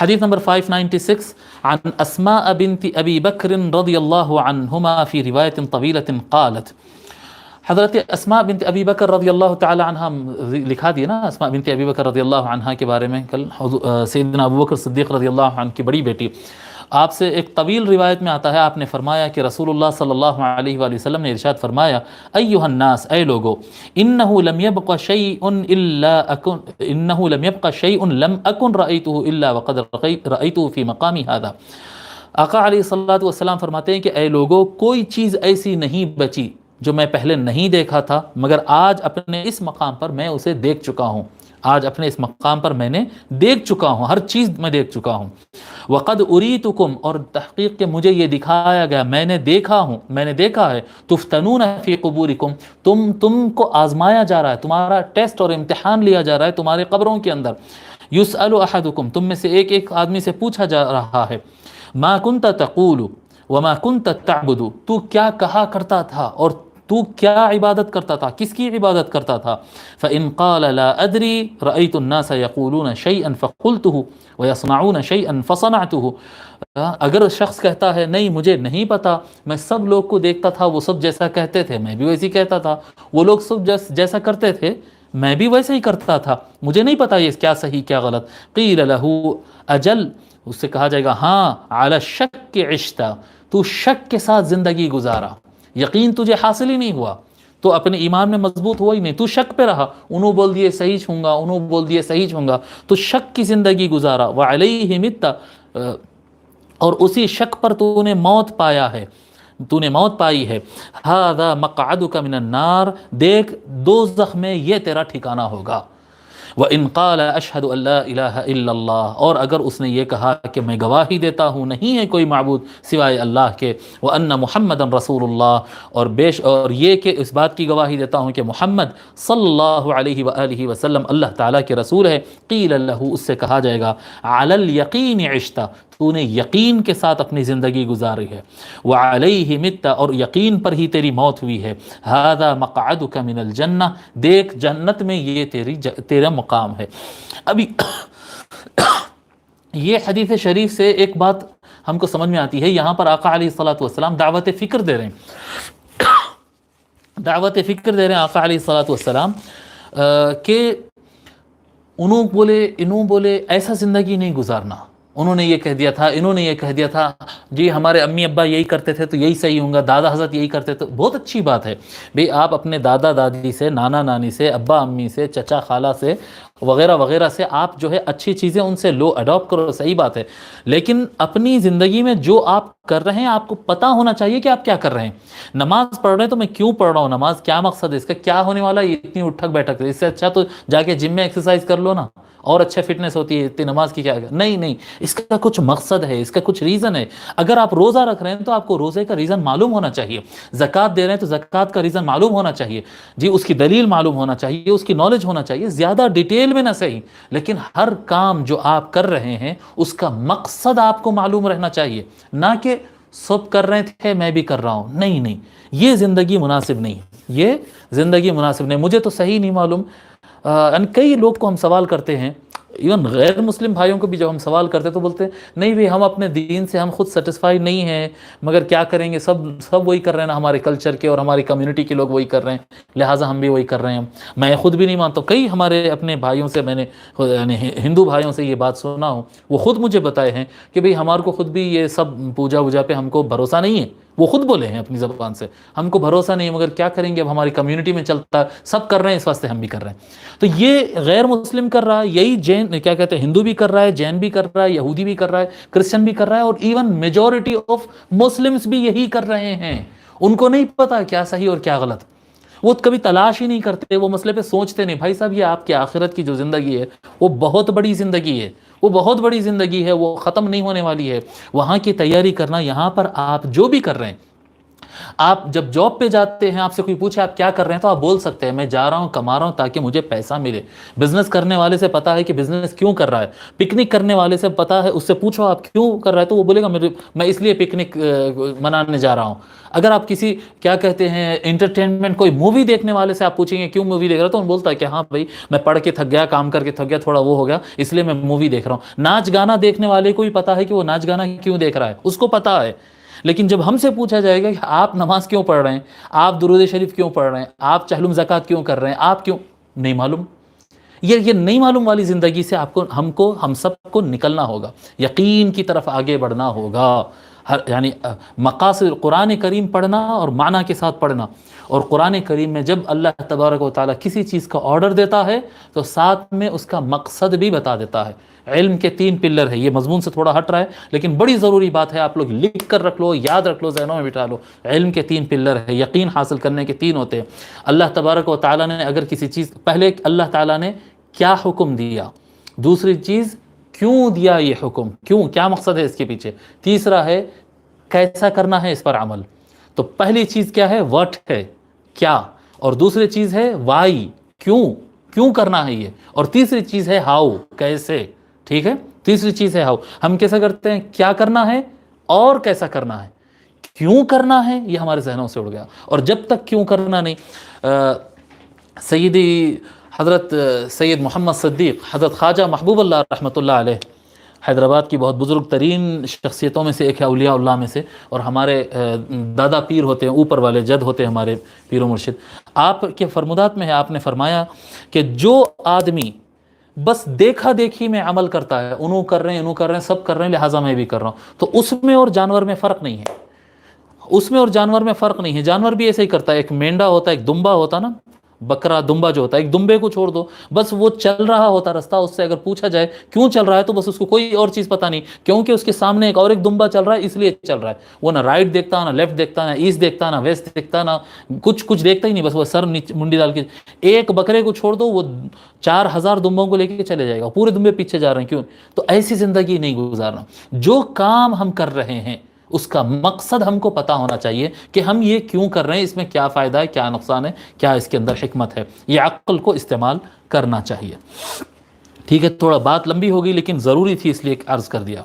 حدیث نمبر 596 عن اسماء بنت ابی بکر رضی اللہ عنہما فی روایت طویلۃ قالت. حضرت اسماء بنت ابی بکر رضی اللہ تعالی عنہ لکھا دیا نا، اسماء بنت ابی بکر رضی اللہ عنہ کے بارے میں کل سیدنا ابو بکر صدیق رضی اللہ عنہ کی بڑی بیٹی. آپ سے ایک طویل روایت میں آتا ہے، آپ نے فرمایا کہ رسول اللہ صلی اللہ علیہ وآلہ وسلم نے ارشاد فرمایا، ایھا الناس، اے لوگو، انہ لم یبق شیء لم اکن رأیتہ الا وقد رأیتہ فی مقامی ھذا. آقا علیہ الصلوۃ والسلام فرماتے ہیں کہ اے لوگو، کوئی چیز ایسی نہیں بچی جو میں پہلے نہیں دیکھا تھا، مگر آج اپنے اس مقام پر میں اسے دیکھ چکا ہوں. آج اپنے اس مقام پر میں نے دیکھ چکا ہوں، ہر چیز میں دیکھ چکا ہوں. وقد اریتکم، اور تحقیق کہ مجھے یہ دکھایا گیا، میں نے دیکھا ہے، تفتنون فی قبورکم، تم کو آزمایا جا رہا ہے، تمہارا ٹیسٹ اور امتحان لیا جا رہا ہے تمہارے قبروں کے اندر. یسأل احدکم، تم میں سے ایک آدمی سے پوچھا جا رہا ہے، ما کنت تقول وما کنت تعبد، تو کیا کہا کرتا تھا اور تو کیا عبادت کرتا تھا، کس کی عبادت کرتا تھا. فإن قال لا أدري رأيت الناس يقولون شيئا فقلته ويصنعون شيئا فصنعته. اگر شخص کہتا ہے نہیں مجھے نہیں پتا، میں سب لوگ کو دیکھتا تھا، وہ سب جیسا کہتے تھے میں بھی ویسے ہی کہتا تھا، وہ لوگ سب جیسا کرتے تھے میں بھی ویسے ہی کرتا تھا، مجھے نہیں پتا یہ کیا صحیح کیا غلط. قیل له اجل، اس سے کہا جائے گا ہاں، علی الشک عشت، تو شک کے ساتھ زندگی گزارا، یقین تجھے حاصل ہی نہیں ہوا، تو اپنے ایمان میں مضبوط ہوا ہی نہیں، تو شک پہ رہا، انہوں بول دیے صحیح چھوں گا، انہوں بول دیے صحیح چھوں گا، تو شک کی زندگی گزارا. وعلیہ مت، اور اسی شک پر تو نے موت پایا ہے، تو نے موت پائی ہے. ھذا مقعدک من النار، دیکھ دوزخ میں یہ تیرا ٹھکانہ ہوگا. وَإِن قَالَ أَشْهَدُ أَن لَا إِلَٰهَ إِلَّا اللَّهُ، اور اگر اس نے یہ کہا کہ میں گواہی دیتا ہوں نہیں ہے کوئی معبود سوائے اللہ کے، وَأَنَّ مُحَمَّدًا رَسُولُ اللَّهُ، اور یہ کہ اس بات کی گواہی دیتا ہوں کہ محمد صلی اللہ علیہ وآلہ وسلم اللہ تعالیٰ کے رسول ہے. قیل له، اس سے کہا جائے گا علی الیقین عشت، تو نے یقین کے ساتھ اپنی زندگی گزاری ہے. وعلیہ مت، اور یقین پر ہی تیری موت ہوئی ہے. ھذا مقعدک من الجنہ، دیکھ جنت میں یہ تیرا مقام ہے. ابھی یہ حدیث شریف سے ایک بات ہم کو سمجھ میں آتی ہے، یہاں پر آقا علیہ الصلوۃ والسلام دعوت فکر دے رہے ہیں، دعوت فکر دے رہے ہیں آقا علیہ الصلوۃ والسلام کہ انہوں بولے ایسا زندگی نہیں گزارنا، انہوں نے یہ کہہ دیا تھا، انہوں نے یہ کہہ دیا تھا، جی ہمارے امی ابا یہی کرتے تھے تو یہی صحیح ہوں گا، دادا حضرت یہی کرتے تھے. بہت اچھی بات ہے بھئی، آپ اپنے دادا دادی سے، نانا نانی سے، ابا امی سے، چچا خالہ سے وغیرہ وغیرہ سے آپ جو ہے اچھی چیزیں ان سے لو، اڈاپٹ کرو، صحیح بات ہے. لیکن اپنی زندگی میں جو آپ کر رہے ہیں آپ کو پتہ ہونا چاہیے کہ آپ کیا کر رہے ہیں. نماز پڑھ رہے ہیں تو میں کیوں پڑھ رہا ہوں، نماز کیا مقصد ہے، اس کا کیا ہونے والا ہے، اتنی اٹھک بیٹھک، اس سے اچھا تو جا کے جم میں ایکسرسائز کر لو نا، اور اچھا فٹنس ہوتی ہے، اتنی نماز کی کیا ہے. نہیں، اس کا کچھ مقصد ہے، اس کا کچھ ریزن ہے. اگر آپ روزہ رکھ رہے ہیں تو آپ کو روزے کا ریزن معلوم ہونا چاہیے، زکوٰۃ دے رہے ہیں تو زکوٰۃ کا ریزن معلوم ہونا چاہیے، جی اس کی دلیل معلوم ہونا چاہیے، اس کی نالج ہونا چاہیے، زیادہ ڈیٹیل میں نہ صحیح، لیکن ہر کام جو آپ کر رہے ہیں اس کا مقصد آپ کو معلوم رہنا چاہیے، نہ کہ سب کر رہے تھے میں بھی کر رہا ہوں. نہیں، یہ زندگی مناسب نہیں، یہ زندگی مناسب نہیں. مجھے تو صحیح نہیں معلوم. کئی لوگ کو ہم سوال کرتے ہیں، ایون غیر مسلم بھائیوں کو بھی جب ہم سوال کرتے تو بولتے ہیں نہیں بھی ہم اپنے دین سے ہم خود سیٹسفائی نہیں ہیں، مگر کیا کریں گے، سب وہی کر رہے ہیں نا، ہمارے کلچر کے اور ہماری کمیونٹی کے لوگ وہی کر رہے ہیں، لہٰذا ہم بھی وہی کر رہے ہیں. میں خود بھی نہیں مانتا. کئی ہمارے اپنے بھائیوں سے میں نے، یعنی ہندو بھائیوں سے یہ بات سنا ہوں، وہ خود مجھے بتائے ہیں کہ بھئی ہمارے کو خود بھی یہ سب پوجا ووجا پہ ہم کو بھروسہ نہیں ہے. وہ خود بولے ہیں اپنی زبان سے، ہم کو بھروسہ نہیں ہے، مگر کیا کریں گے، اب ہماری کمیونٹی میں چلتا ہے، سب کر رہے ہیں اس واسطے ہم بھی کر رہے ہیں. تو یہ غیر مسلم کر رہا ہے، یہی جین کیا کہتے ہیں، ہندو بھی کر رہا ہے، جین بھی کر رہا ہے، یہودی بھی کر رہا ہے، کرسچن بھی کر رہا ہے، اور ایون میجورٹی آف مسلمز بھی یہی کر رہے ہیں. ان کو نہیں پتا کیا صحیح اور کیا غلط، وہ کبھی تلاش ہی نہیں کرتے، وہ مسئلے پہ سوچتے نہیں. بھائی صاحب، یہ آپ کی آخرت کی جو زندگی ہے وہ بہت بڑی زندگی ہے، وہ بہت بڑی زندگی ہے، وہ ختم نہیں ہونے والی ہے. وہاں کی تیاری کرنا، یہاں پر آپ جو بھی کر رہے ہیں آپ جب جاب پہ جاتے ہیں، آپ سے کوئی پوچھے آپ کیا کر رہے ہیں تو آپ بول سکتے ہیں میں جا رہا ہوں کما رہا ہوں تاکہ مجھے پیسہ ملے۔ بزنس کرنے والے سے پتا ہے کہ بزنس کیوں کر رہا ہے، پکنک کرنے والے سے پتا ہے، اس سے پوچھو آپ کیوں کر رہا ہے تو وہ بولے گا میں اس لیے پکنک منانے جا رہا ہوں۔ اگر آپ کسی کیا کہتے ہیں انٹرٹینمنٹ کوئی مووی دیکھنے والے سے آپ پوچھیں گے کیوں مووی دیکھ رہا ہے تو وہ بولتا ہے کہ ہاں بھائی میں پڑھ کے تھک گیا، کام کر کے تھک گیا، تھوڑا وہ ہو گیا اس لیے میں مووی دیکھ رہا ہوں۔ ناچ گانا دیکھنے والے کو بھی پتا ہے کہ وہ ناچ گانا کیوں دیکھ رہا ہے، اس کو پتا ہے۔ لیکن جب ہم سے پوچھا جائے گا کہ آپ نماز کیوں پڑھ رہے ہیں، آپ درود شریف کیوں پڑھ رہے ہیں، آپ چہلم زکوٰۃ کیوں کر رہے ہیں، آپ کیوں نہیں معلوم، یہ نہیں معلوم والی زندگی سے ہم سب کو نکلنا ہوگا، یقین کی طرف آگے بڑھنا ہوگا۔ یعنی مقاصد قرآن کریم پڑھنا اور معنی کے ساتھ پڑھنا، اور قرآن کریم میں جب اللہ تبارک و تعالیٰ کسی چیز کا آرڈر دیتا ہے تو ساتھ میں اس کا مقصد بھی بتا دیتا ہے۔ علم کے 3 پلر ہے، یہ مضمون سے تھوڑا ہٹ رہا ہے لیکن بڑی ضروری بات ہے، آپ لوگ لکھ کر رکھ لو، یاد رکھ لو، ذہنوں میں بٹھا لو۔ علم کے 3 پلر ہے، یقین حاصل کرنے کے 3 ہوتے ہیں۔ اللہ تبارک و تعالیٰ نے اگر کسی چیز، پہلے اللہ تعالیٰ نے کیا حکم دیا، دوسری چیز کیوں دیا یہ حکم، کیا مقصد ہے اس کے پیچھے، تیسرا ہے کیسا کرنا ہے اس پر عمل۔ تو پہلی چیز کیا ہے، واٹ ہے کیا، اور دوسری چیز ہے وائی کیوں کرنا ہے یہ، اور تیسری چیز ہے ہاؤ کیسے، ٹھیک ہے، تیسری چیز ہے ہاؤ، ہم کیسا کرتے ہیں، کیا کرنا ہے اور کیسا کرنا ہے، کیوں کرنا ہے یہ ہمارے ذہنوں سے اڑ گیا۔ اور جب تک کیوں کرنا نہیں، سیدی حضرت سید محمد صدیق حضرت خواجہ محبوب اللہ رحمۃ اللہ علیہ، حیدرآباد کی بہت بزرگ ترین شخصیتوں میں سے ایک ہے، اولیاء اللہ میں سے، اور ہمارے دادا پیر ہوتے ہیں، اوپر والے جد ہوتے ہیں ہمارے پیر و مرشد۔ آپ کے فرمودات میں ہے، آپ نے فرمایا کہ جو آدمی بس دیکھا دیکھی میں عمل کرتا ہے، انہوں کر رہے ہیں سب کر رہے ہیں لہٰذا میں بھی کر رہا ہوں، تو اس میں اور جانور میں فرق نہیں ہے، اس میں اور جانور میں فرق نہیں ہے۔ جانور بھی ایسے ہی کرتا ہے، ایک مینڈا ہوتا ہے، ایک دمبا ہوتا نا، بکرا دمبا جو ہوتا ہے، ایک دمبے کو چھوڑ دو بس وہ چل رہا ہوتا رستہ، اس سے اگر پوچھا جائے کیوں چل رہا ہے تو بس اس کو کوئی اور چیز پتہ نہیں، کیونکہ اس کے سامنے ایک دمبا چل رہا ہے اس لیے چل رہا ہے۔ وہ نہ رائٹ دیکھتا، نہ لیفٹ دیکھتا، نہ ایسٹ دیکھتا، نہ ویسٹ دیکھتا، نہ کچھ دیکھتا ہی نہیں، بس وہ سر منڈی ڈال کے۔ ایک بکرے کو چھوڑ دو، وہ 4000 دمبوں کو لے کے چلے جائے گا، پورے دمبے پیچھے جا رہے ہیں، کیوں؟ تو ایسی زندگی نہیں گزارنا۔ جو کام ہم کر رہے ہیں اس کا مقصد ہم کو پتا ہونا چاہیے کہ ہم یہ کیوں کر رہے ہیں، اس میں کیا فائدہ ہے، کیا نقصان ہے، کیا اس کے اندر حکمت ہے، یہ عقل کو استعمال کرنا چاہیے۔ ٹھیک ہے، تھوڑا بات لمبی ہوگی لیکن ضروری تھی اس لیے عرض کر دیا۔